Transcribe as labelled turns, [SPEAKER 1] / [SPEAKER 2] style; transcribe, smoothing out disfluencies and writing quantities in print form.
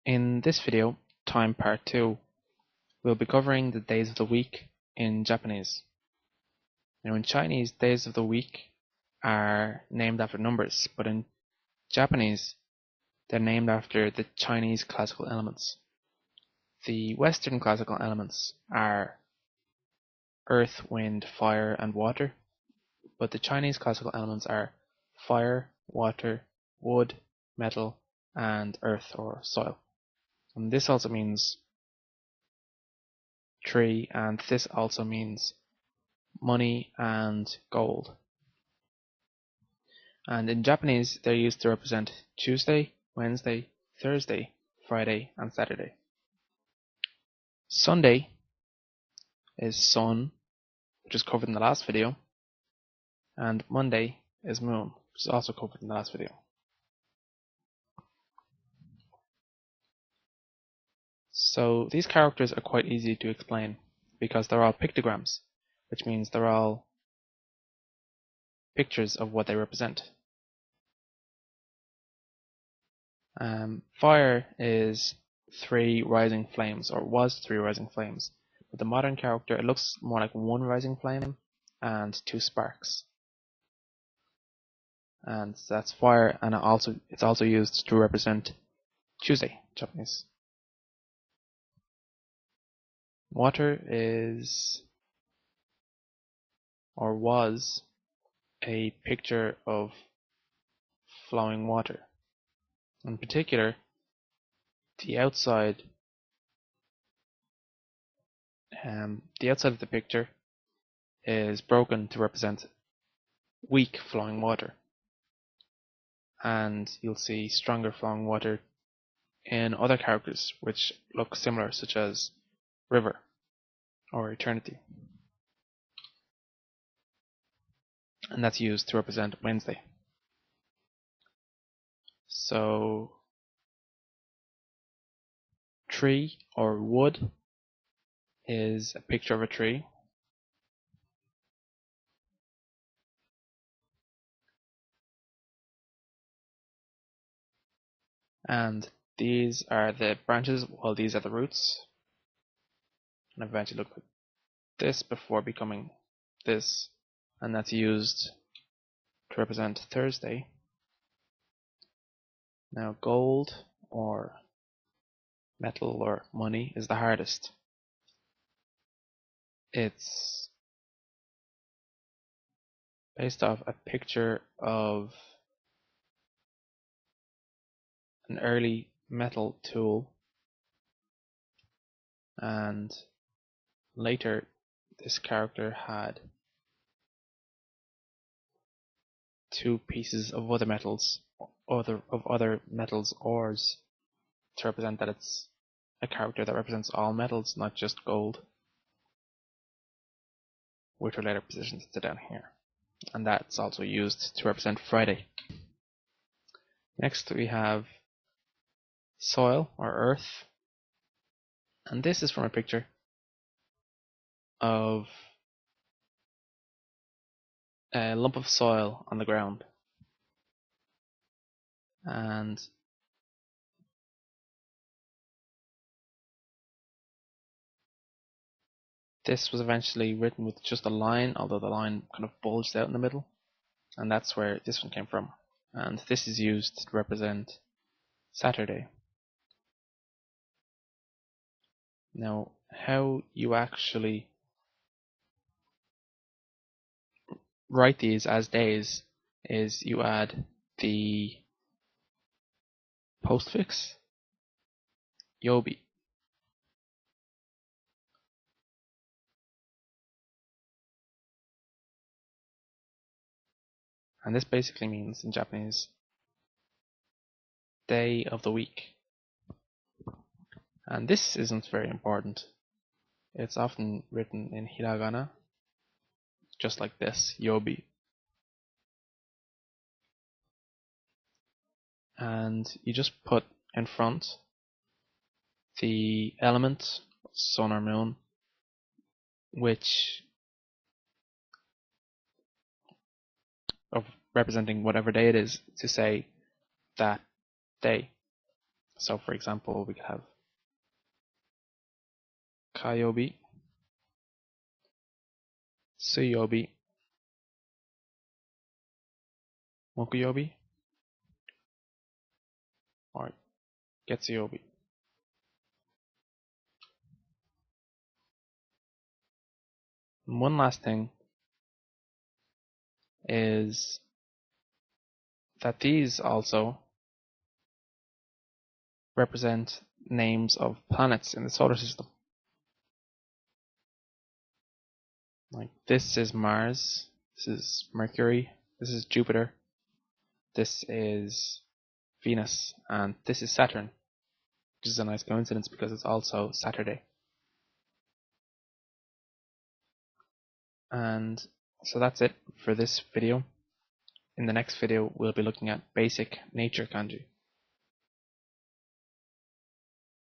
[SPEAKER 1] In this video, time part 2, we'll be covering the days of the week in Japanese. Now in Chinese, days of the week are named after numbers, but in Japanese, they're named after the Chinese classical elements. The Western classical elements are earth, wind, fire, and water, but the Chinese classical elements are fire, water, wood, metal, and earth or soil. And this also means tree, and this also means money and gold. And in Japanese, they're used to represent Tuesday, Wednesday, Thursday, Friday, and Saturday. Sunday is sun, which is covered in the last video, and Monday is moon, which is also covered in the last video. So these characters are quite easy to explain because they're all pictograms, which means they're all pictures of what they represent. Fire is 3 rising flames, or was 3 rising flames. With the modern character, it looks more like 1 rising flame and 2 sparks. And that's fire, and it's also used to represent Tuesday, Japanese. Water is, or was, a picture of flowing water. In particular, the outside of the picture is broken to represent weak flowing water, and you'll see stronger flowing water in other characters which look similar, such as river or eternity, and that's used to represent Wednesday. So tree or wood is a picture of a tree. And these are the branches, while these are the roots. And eventually look like this before becoming this. And that's used to represent Thursday. Now gold or metal or money is the hardest. It's based off a picture of an early metal tool, and later this character had 2 pieces of other metals, ores, to represent that it's a character that represents all metals, not just gold, which are later positioned to down here. And that's also used to represent Friday. Next we have soil or earth, and this is from a picture of a lump of soil on the ground, and this was eventually written with just a line, although the line kind of bulged out in the middle, and that's where this one came from. And this is used to represent Saturday. Now, how you actually write these as days is you add the postfix yobi, and this basically means in Japanese day of the week. And this isn't very important. It's often written in hiragana, just like this, yobi. And you just put in front the element, sun or moon, which of representing whatever day it is, to say that day. So for example, we could have Kayobi, Suyobi, Mokuyobi, or Getsuyobi. And one last thing is that these also represent names of planets in the solar system. Like this is Mars, this is Mercury, this is Jupiter, this is Venus, and this is Saturn, which is a nice coincidence because it's also Saturday. And so that's it for this video. In the next video, we'll be looking at basic nature kanji.